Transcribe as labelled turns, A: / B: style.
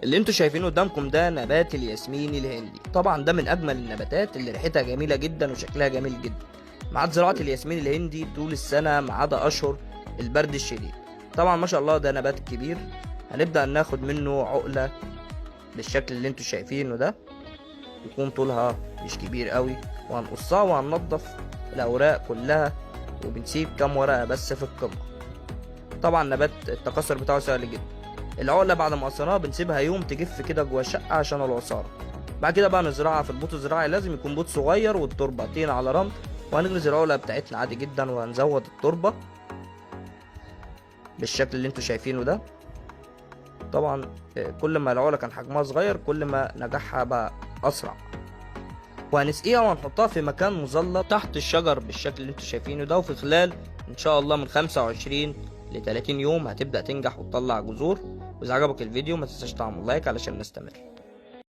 A: اللي انتوا شايفينه قدامكم ده نبات الياسمين الهندي. طبعا ده من اجمل النباتات اللي ريحتها جميله جدا وشكلها جميل جدا. مع زراعه الياسمين الهندي طول السنه ما عدا اشهر البرد الشديد. طبعا ما شاء الله ده نبات كبير. هنبدا ناخد منه عقله بالشكل اللي انتوا شايفينه ده، يكون طولها مش كبير قوي، وهنقصها وهننضف الاوراق كلها وبنسيب كام ورقه بس في القمه. طبعا نبات التكاثر بتاعه سهل جدا. العقله بعد ما قصيناها بنسيبها يوم تجف كده جوه الشقه عشان العصاره. بعد كده بقى نزرعها في البوت الزراعي. لازم يكون بوت صغير والتربه طين على رمل، وهنغرز العقله بتاعتنا عادي جدا وهنزود التربه بالشكل اللي انتوا شايفينه ده. طبعا كل ما العقله كان حجمها صغير كل ما نجاحها بقى اسرع. وهنسقيها وهنحطها في مكان مظلل تحت الشجر بالشكل اللي انتوا شايفينه ده، وفي خلال ان شاء الله من 25 ل 30 يوم هتبدأ تنجح وتطلع جذور. واذا عجبك الفيديو ما تنساش تعمل لايك علشان نستمر.